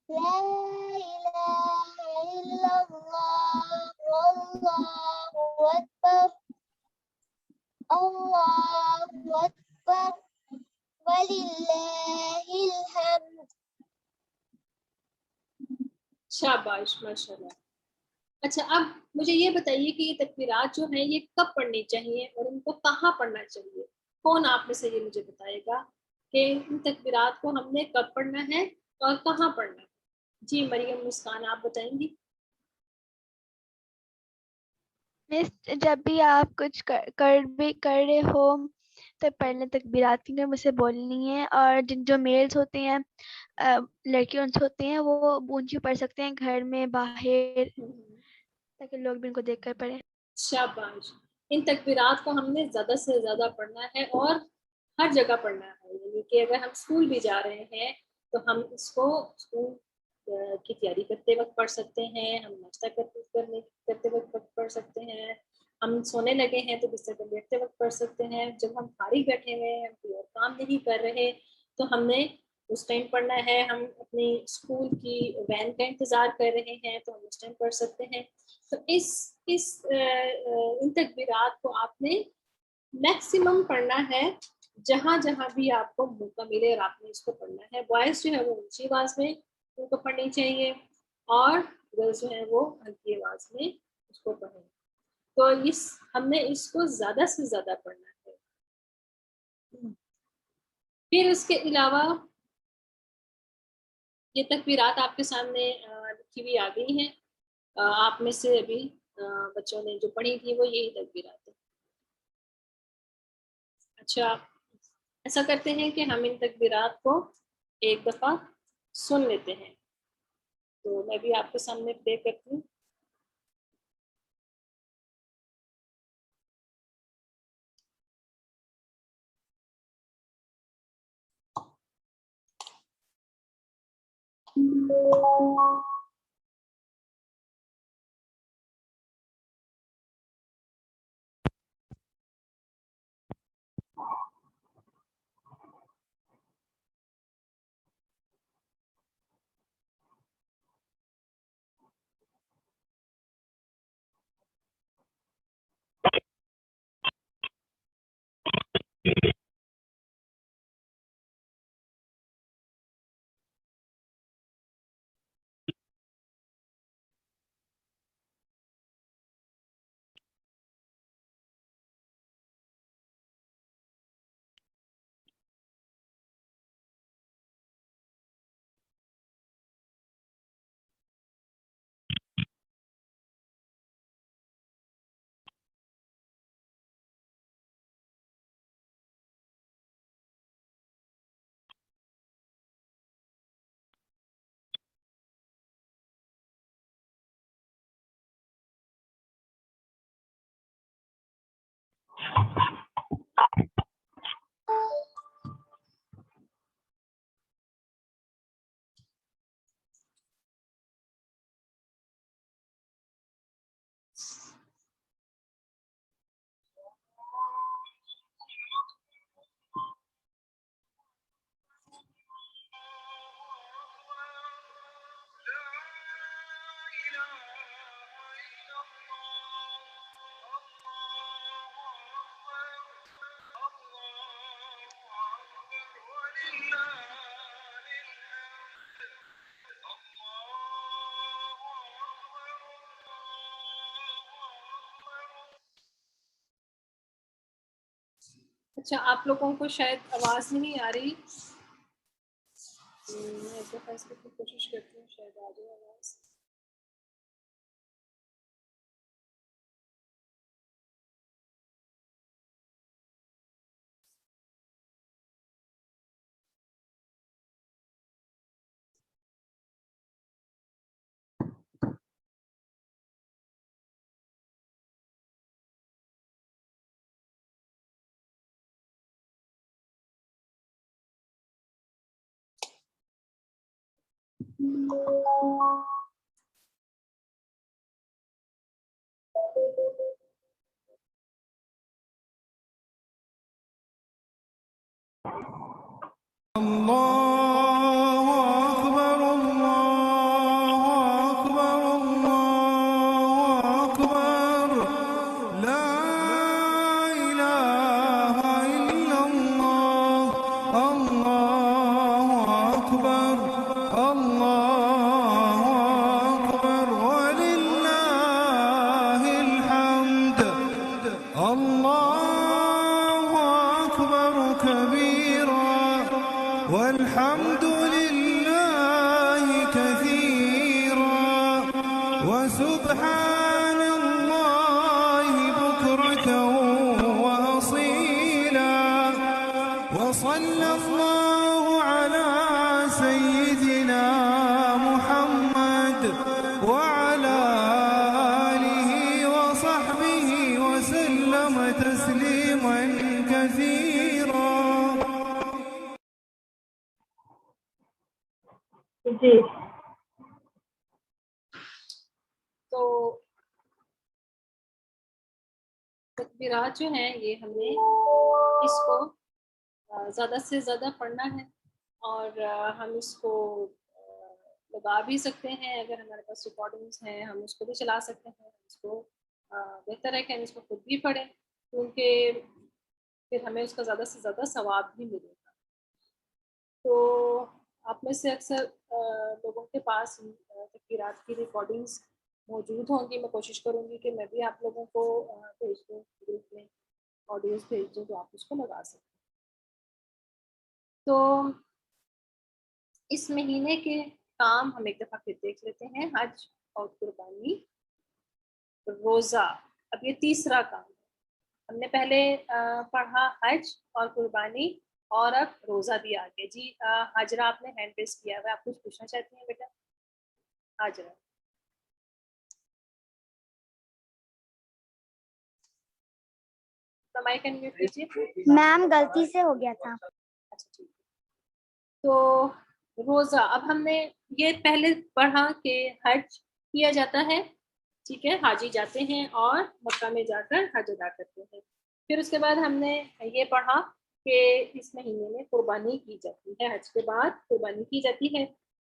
لا إله إلا الله والله أكبر الله أكبر ولله الحمد. شاباش ماشاءاللہ. اچھا اب مجھے یہ بتائیے کہ یہ تکبیرات جو ہیں یہ کب پڑھنی چاہیے اور ان کو کہاں پڑھنا چاہیے؟ کون آپ میں سے یہ مجھے بتائے گا کہ ان تکبیرات کو ہم نے کب پڑھنا ہے اور کہاں پڑھنا ہے؟ جی مریم مسکان آپ بتائیں گی. مس جب بھی آپ کچھ کر رہے ہو تو پہلے تکبیرات کی مجھ سے بولنی ہے، اور جو میلز ہوتے ہیں لڑکی ان سے ہوتے ہیں وہ اونچی پڑھ سکتے ہیں گھر میں باہر، تاکہ لوگ بھی ان کو دیکھ کر پڑھیں. شاباش. ان تکبیرات کو ہم نے زیادہ سے زیادہ پڑھنا ہے اور ہر جگہ پڑھنا ہے. یعنی کہ اگر ہم اسکول بھی جا رہے ہیں تو ہم اس کو اسکول کی تیاری کرتے وقت پڑھ سکتے ہیں، ہم ناشتہ کرتے وقت پڑھ سکتے ہیں، ہم سونے لگے ہیں تو بستر پر بیٹھتے وقت پڑھ سکتے ہیں، جب ہم فارغ بیٹھے ہوئے ہیں کوئی اور کام نہیں کر رہے تو ہم نے اس ٹائم پڑھنا ہے. ہم اپنی اسکول کی وین کا انتظار کر رہے ہیں تو ہم اس ٹائم پڑھ سکتے ہیں. تو ان تکبیرات کو آپ نے میکسیمم پڑھنا ہے جہاں جہاں بھی آپ کو موقع ملے اور آپ نے اس کو پڑھنا ہے. بوائز جو ہے وہ اونچی آواز میں ان کو پڑھنی چاہیے اور گرلز جو ہیں وہ ہلکی آواز میں اس کو پڑھیں. تو ہم نے اس کو زیادہ سے زیادہ پڑھنا ہے. پھر اس کے علاوہ یہ تکبیرات آپ کے سامنے لکھی ہوئی آ گئی ہیں. آپ میں سے ابھی بچوں نے جو پڑھی تھی وہ یہی تکبیرات ہیں. اچھا ایسا کرتے ہیں کہ ہم ان تکبیرات کو ایک دفعہ سن لیتے ہیں. تو میں بھی آپ کے سامنے پلے کرتی ہوں. اچھا آپ لوگوں کو شاید آواز نہیں آ رہی. میں ایک دفعہ اس کی کوشش کرتی ہوں شاید آ جائے آواز. اللہ اکبر اللہ اکبر اللہ اکبر لا الہ الا اللہ اللہ اکبر اللہ اکبر وللہ الحمد اللہ اکبر کبیرا والحمد لله كثيرا وسبحان الله بكرة وأصيلا وصلى الله على سيدنا محمد وعلى آله وصحبه وسلم تسليما كثيرا. جی تو تکبیرات جو ہیں یہ ہم نے اس کو زیادہ سے زیادہ پڑھنا ہے، اور ہم اس کو لگا بھی سکتے ہیں، اگر ہمارے پاس ریکارڈنگس ہیں ہم اس کو بھی چلا سکتے ہیں. اس کو بہتر ہے کہ ہم اس کو خود بھی پڑھیں، کیونکہ پھر ہمیں اس کا زیادہ سے زیادہ ثواب بھی ملے گا. تو آپ میں سے اکثر لوگوں کے پاس تکبیرات کی ریکارڈنگس موجود ہوں گی. میں کوشش کروں گی کہ میں بھی آپ لوگوں کو بھیج دوں، گروپ میں آڈیوز بھیج دوں تو آپ اس کو لگا سکیں. تو اس مہینے کے کام ہم ایک دفعہ پھر دیکھ لیتے ہیں. حج اور قربانی، روزہ، اب یہ تیسرا کام ہے. ہم نے پہلے پڑھا حج اور قربانی، اور اب روزہ بھی آ گیا. جی حاجرہ آپ نے ہینڈ ریز کیا ہے، آپ کچھ پوچھنا چاہتی ہیں بیٹا؟ حاجرہ مائک انمیوٹ کیجیے. میم غلطی سے ہو گیا تھا. اچھا ٹھیک ہے. تو روزہ، اب ہم نے یہ پہلے پڑھا کہ حج کیا جاتا ہے، ٹھیک ہے، حاجی جاتے ہیں اور مکہ میں جا کر حج ادا کرتے ہیں. پھر اس کے بعد ہم نے یہ پڑھا کہ اس مہینے میں قربانی کی جاتی ہے، حج کے بعد قربانی کی جاتی ہے.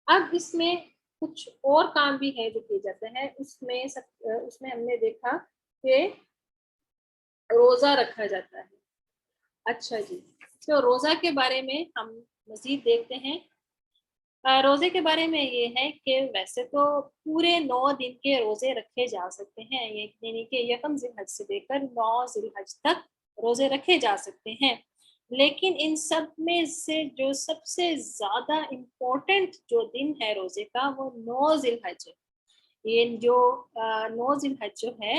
اب اس میں کچھ اور کام بھی ہیں جو کیے جاتے ہیں. اس میں ہم نے دیکھا کہ روزہ رکھا جاتا ہے. اچھا جی، تو روزہ کے بارے میں ہم مزید دیکھتے ہیں. روزے کے بارے میں یہ ہے کہ ویسے تو پورے 9 دن کے روزے رکھے جا سکتے ہیں، یعنی کہ یکم ذی الحج سے لے کر 9 ذی الحج تک روزے رکھے جا سکتے ہیں. لیکن ان سب میں سے جو سب سے زیادہ امپورٹنٹ جو دن ہے روزے کا وہ 9 ذی الحج ہے. یہ جو 9 ذی الحج جو ہے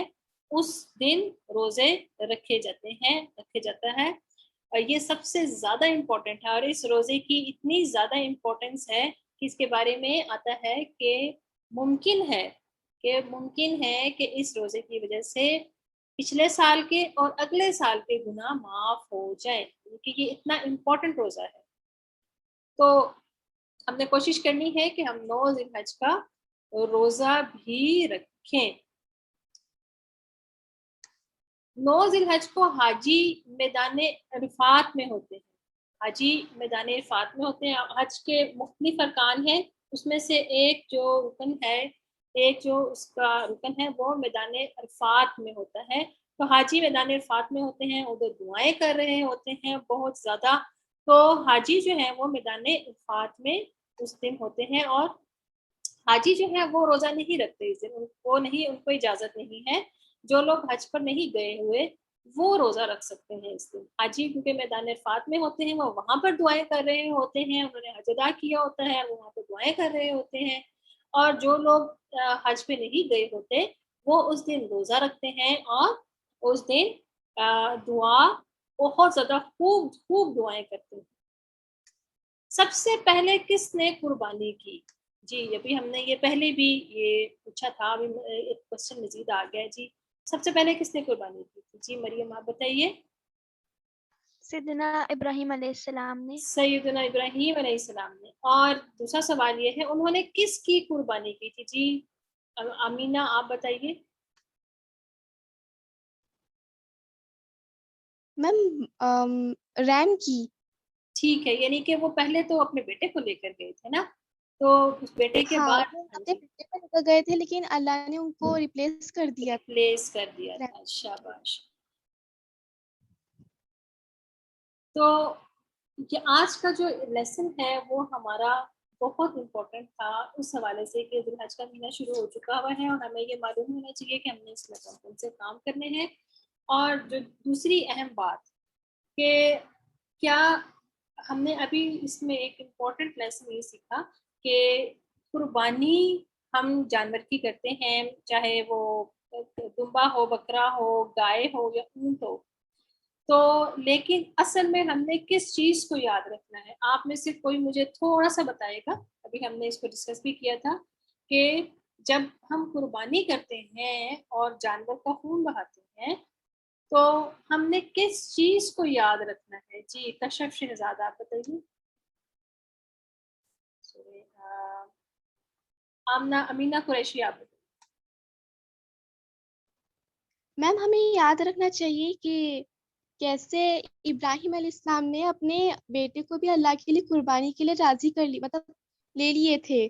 اس دن روزے رکھے جاتا ہے. یہ سب سے زیادہ امپورٹنٹ ہے، اور اس روزے کی اتنی زیادہ امپورٹنس ہے کہ اس کے بارے میں آتا ہے کہ ممکن ہے کہ اس روزے کی وجہ سے پچھلے سال کے اور اگلے سال کے گناہ معاف ہو جائیں، کیونکہ یہ اتنا امپورٹنٹ روزہ ہے. تو ہم نے کوشش کرنی ہے کہ ہم 9 ذی الحج کا روزہ بھی رکھیں. 9 ذی الحج کو حاجی میدان عرفات میں ہوتے ہیں. حج کے مختلف ارکان ہیں، اس میں سے ایک جو اس کا رکن ہے وہ میدان عرفات میں ہوتا ہے. تو حاجی میدان عرفات میں ہوتے ہیں، ادھر دعائیں کر رہے ہوتے ہیں بہت زیادہ. تو حاجی جو ہیں وہ میدان عرفات میں اس دن ہوتے ہیں، اور حاجی جو ہے وہ روزہ نہیں رکھتے اس دن، ان کو اجازت نہیں ہے. جو لوگ حج پر نہیں گئے ہوئے وہ روزہ رکھ سکتے ہیں اس دن. حاجی کیونکہ میدان عرفات میں ہوتے ہیں، وہ وہاں پر دعائیں کر رہے ہوتے ہیں، انہوں نے حج ادا کیا ہوتا ہے، وہ وہاں پر دعائیں کر رہے ہوتے ہیں. اور جو لوگ حج پہ نہیں گئے ہوتے وہ اس دن روزہ رکھتے ہیں، اور اس دن دعا بہت زیادہ خوب دعائیں کرتے ہیں. سب سے پہلے کس نے قربانی کی؟ جی ابھی ہم نے یہ پہلے بھی یہ پوچھا تھا، ابھی ایک کوشچن مزید آ گیا. جی سب سے پہلے کس نے قربانی کی تھی؟ جی مریم آپ بتائیے. سیدنا ابراہیم علیہ السلام نے. سیدنا ابراہیم علیہ السلام نے. اور دوسرا سوال یہ ہے انہوں نے کس کی قربانی کی تھی؟ جی امینہ آپ بتائیے. میم ریم کی. ٹھیک ہے، یعنی کہ وہ پہلے تو اپنے بیٹے کو لے کر گئے تھے نا، تو اس بیٹے کے ہاں بعد وہ اپنے بیٹے کو لے کر گئے تھے لیکن اللہ نے ان کو ریپلیس کر دیا. ریپلیس کر دیا تھا. شاباش. تو یہ آج کا جو لیسن ہے وہ ہمارا بہت امپورٹنٹ تھا اس حوالے سے کہ ذوالحج کا مہینہ شروع ہو چکا ہوا ہے اور ہمیں یہ معلوم ہونا چاہیے کہ ہم نے اس میں کون سے کام کرنے ہیں. اور جو دوسری اہم بات کہ کیا ہم نے ابھی اس میں ایک امپورٹنٹ لیسن یہ سیکھا کہ قربانی ہم جانور کی کرتے ہیں، چاہے وہ دمبا ہو، بکرا ہو، گائے ہو یا اونٹ ہو، تو لیکن اصل میں ہم نے کس چیز کو یاد رکھنا ہے؟ آپ میں سے کوئی مجھے تھوڑا سا بتائے گا. ابھی ہم نے اس کو ڈسکس بھی کیا تھا کہ جب ہم قربانی کرتے ہیں اور جانور کا خون بہاتے ہیں تو ہم نے کس چیز کو یاد رکھنا ہے؟ جی کشف شہزاد آپ بتائیے. امینہ قریشی آپ بتائیے. میم ہمیں یاد رکھنا چاہیے کہ کیسے ابراہیم علیہ السلام نے اپنے بیٹے کو بھی اللہ کے لیے قربانی کے لیے راضی کر لی، مطلب لے لیے تھے،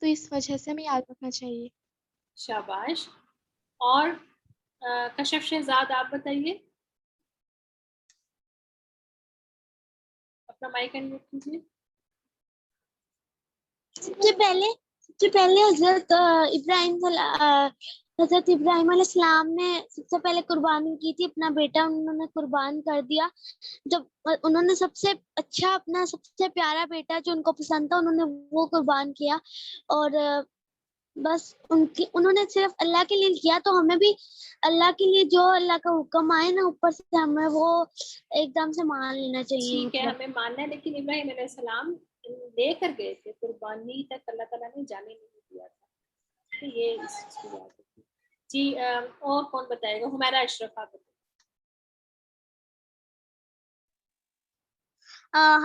تو اس وجہ سے ہمیں یاد رکھنا چاہیے. شاباش. اور کشف شہزاد آپ بتائیے، اپنا مائک انمیوٹ کیجیے. سب سے پہلے حضرت ابراہیم علیہ السلام نے سب سے پہلے قربانی کی تھی، اپنا بیٹا انہوں نے قربان کر دیا. جب انہوں نے سب سے اچھا اپنا سب سے پیارا بیٹا جو ان کو پسند تھا انہوں نے وہ قربان کیا، اور بس انہوں نے صرف اللہ کے لیے کیا. تو ہمیں بھی اللہ کے لیے جو اللہ کا حکم آئے نا اوپر سے ہمیں وہ ایک دم سے مان لینا چاہیے. ٹھیک ہے ہمیں ماننا ہے، لیکن ابراہیم علیہ السلام لے کر گئے تھے، قربانی تک اللہ تعالیٰ نے جانے نہیں دیا تھا. تو یہ اس چیز کی بات ہے. جی اور کون بتائے گا؟ ہمیرا اشرف آپ بتائیے.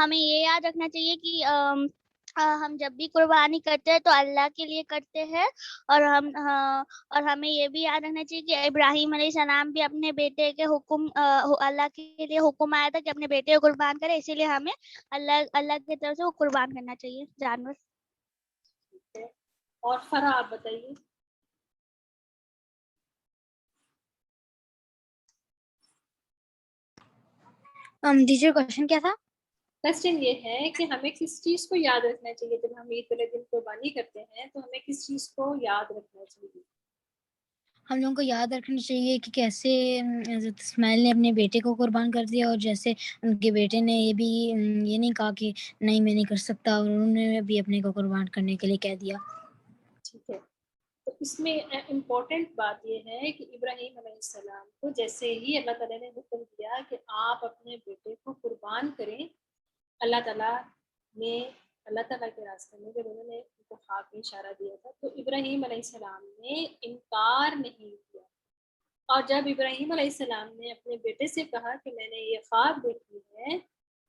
ہمیں یہ یاد رکھنا چاہیے کہ ہم جب بھی قربانی کرتے ہیں تو اللہ کے لیے کرتے ہیں، اور ہمیں یہ بھی یاد رکھنا چاہیے کہ ابراہیم علیہ السلام بھی اپنے بیٹے کے حکم اللہ کے لیے حکم آیا تھا کہ اپنے بیٹے کو قربان کرے، اسی لیے ہمیں اللہ کی طرف سے وہ قربان کرنا چاہیے جانور. اور فرح آپ بتائیے. دیجیے کوشچن کیا تھا؟ کوشچن یہ ہے کہ ہمیں کس چیز کو یاد رکھنا چاہیے جب ہم عید والے دن قربانی کرتے ہیں، تو ہمیں کس چیز کو یاد رکھنا چاہیے؟ ہم لوگوں کو یاد رکھنا چاہیے کہ کیسے حضرت اسماعیل نے اپنے بیٹے کو قربان کر دیا، اور جیسے ان کے بیٹے نے یہ بھی یہ نہیں کہا کہ نہیں میں نہیں کر سکتا، اور انہوں نے بھی اپنے کو قربان کرنے کے لیے کہہ دیا. ٹھیک ہے. تو اس میں امپورٹنٹ بات یہ ہے کہ ابراہیم علیہ السلام کو جیسے ہی اللہ تعالیٰ نے حکم دیا کہ آپ اپنے بیٹے کو قربان کریں، اللہ تعالیٰ کے راستے میں جب انہوں نے ان کو خواب میں اشارہ دیا تھا تو ابراہیم علیہ السلام نے انکار نہیں کیا. اور جب ابراہیم علیہ السلام نے اپنے بیٹے سے کہا کہ میں نے یہ خواب دیکھی ہے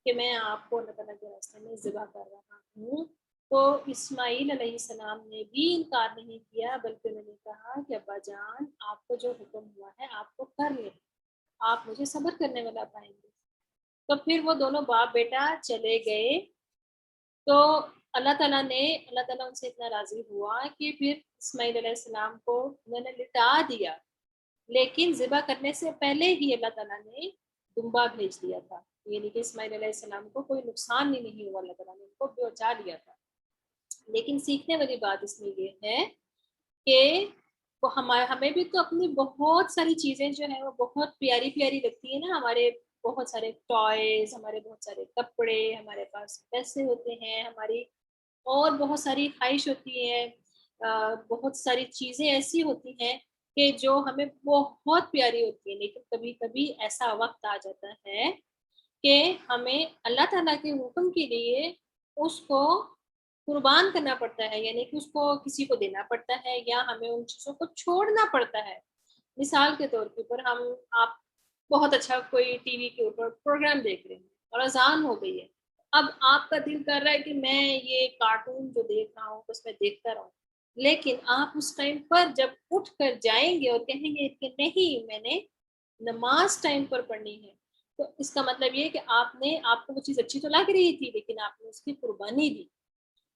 کہ میں آپ کو اللہ تعالیٰ کے راستے میں ذبح کر رہا ہوں، تو اسماعیل علیہ السلام نے بھی انکار نہیں کیا، بلکہ انہوں نے کہا کہ ابا جان آپ کو جو حکم ہوا ہے آپ کو کر لیں، آپ مجھے صبر کرنے والا پائیں گے. تو پھر وہ دونوں باپ بیٹا چلے گئے. تو اللہ تعالیٰ ان سے اتنا راضی ہوا کہ پھر اسماعیل علیہ السلام کو انہوں نے لٹا دیا، لیکن ذبح کرنے سے پہلے ہی اللہ تعالیٰ نے دمبا بھیج دیا تھا، یعنی کہ اسماعیل علیہ السلام کو کوئی نقصان نہیں ہوا، اللہ تعالیٰ نے ان کو بچا لیا تھا. لیکن سیکھنے والی بات اس میں یہ ہے کہ وہ ہمیں بھی تو اپنی بہت ساری چیزیں جو ہیں وہ بہت پیاری پیاری لگتی ہیں نا، ہمارے بہت سارے ٹوائز، ہمارے بہت سارے کپڑے، ہمارے پاس پیسے ہوتے ہیں، ہماری اور بہت ساری خواہش ہوتی ہے، بہت ساری چیزیں ایسی ہوتی ہیں کہ جو ہمیں بہت پیاری ہوتی ہیں، لیکن کبھی کبھی ایسا وقت آ جاتا ہے کہ ہمیں اللہ تعالیٰ کے حکم کے لیے اس کو قربان کرنا پڑتا ہے، یعنی کہ اس کو کسی کو دینا پڑتا ہے یا ہمیں ان چیزوں کو چھوڑنا پڑتا ہے. مثال کے طور کے اوپر آپ بہت اچھا کوئی ٹی وی کے اوپر پروگرام دیکھ رہے ہیں اور اذان ہو گئی ہے، اب آپ کا دل کر رہا ہے کہ میں یہ کارٹون جو دیکھ رہا ہوں اس میں دیکھتا رہوں، لیکن آپ اس ٹائم پر جب اٹھ کر جائیں گے اور کہیں گے کہ نہیں میں نے نماز ٹائم پر پڑھنی ہے، تو اس کا مطلب یہ کہ آپ کو وہ چیز اچھی تو لگ رہی تھی لیکن آپ نے اس کی قربانی دی۔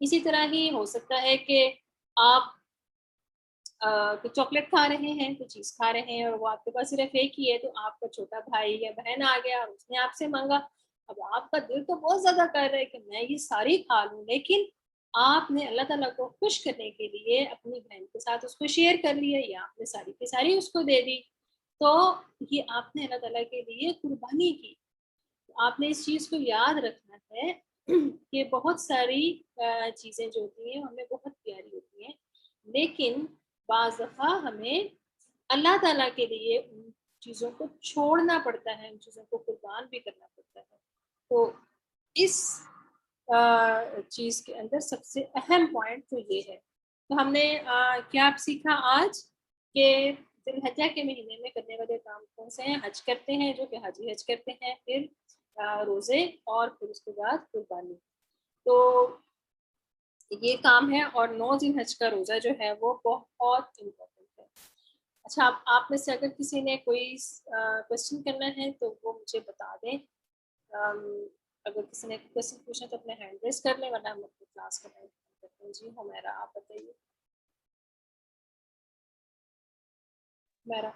اسی طرح ہی ہو سکتا ہے کہ آپ کوئی چاکلیٹ کھا رہے ہیں، کوئی چیز کھا رہے ہیں اور وہ آپ کے پاس صرف ایک ہی ہے، تو آپ کا چھوٹا بھائی یا بہن آ گیا اور اس نے آپ سے مانگا، اب آپ کا دل تو بہت زیادہ کر رہا ہے کہ میں یہ ساری کھا لوں، لیکن آپ نے اللہ تعالیٰ کو خوش کرنے کے لیے اپنی بہن کے ساتھ اس کو شیئر کر لیا یا آپ نے ساری کی ساری اس کو دے دی، تو یہ آپ نے اللہ تعالیٰ کے لیے قربانی کی۔ آپ نے اس چیز کو یاد رکھنا ہے کہ بہت ساری چیزیں جو ہوتی ہیں ہمیں بہت پیاری ہوتی ہیں، لیکن بعض دفعہ ہمیں اللہ تعالیٰ کے لیے ان چیزوں کو چھوڑنا پڑتا ہے، ان چیزوں کو قربان بھی کرنا پڑتا ہے۔ تو اس چیز کے اندر سب سے اہم پوائنٹ تو یہ ہے۔ تو ہم نے کیا سیکھا آج کہ ذی الحجہ کے مہینے میں کرنے والے کام کون سے ہیں؟ حج کرتے ہیں، جو کہ حاجی حج کرتے ہیں، پھر روزے، اور پھر اس کے بعد قربانی۔ تو یہ کام ہے، اور 9 ذی الحج کا روزہ جو ہے وہ بہت امپورٹنٹ ہے۔ اچھا، آپ میں سے اگر کسی نے کوئی کوشچن کرنا ہے تو وہ مجھے بتا دیں۔ اگر کسی نے کوشچن پوچھنا تو اپنے ہینڈ ریز کر لیں، ورنہ ہم اپنی کلاس کا ٹائم کرتے ہیں۔ جی ہمیرا، آپ بتائیے۔ میرا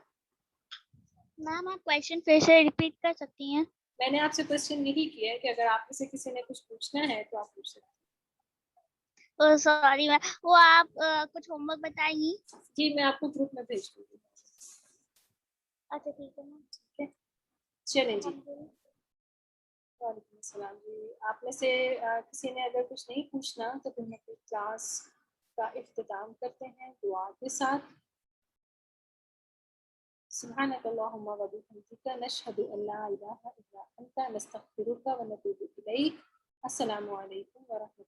میم آپ کویشچن پھر سے ریپیٹ کر سکتی ہیں؟ میں نے آپ سے کوشچن یہی کیا ہے کہ اگر آپ میں سے کسی نے کچھ پوچھنا ہے تو آپ پوچھ سکتے ہیں۔ سوری میم، وہ آپ کچھ ہوم ورک بتائیں گی؟ جی میں آپ کو گروپ میں بھیج دوں گی۔ اچھا ٹھیک ہے میم۔ ٹھیک ہے، چلیں جی۔ وعلیکم السلام جی۔ آپ میں سے کسی نے اگر کچھ نہیں پوچھنا تو پھر ہم اپنی کلاس کا اختتام کرتے ہیں دعا کے ساتھ۔ سبحانک اللہم و بحمدک، نشہد ان لا الہ الا انت، نستغفرک و نتوب الیک۔ السلام علیکم ورحمۃ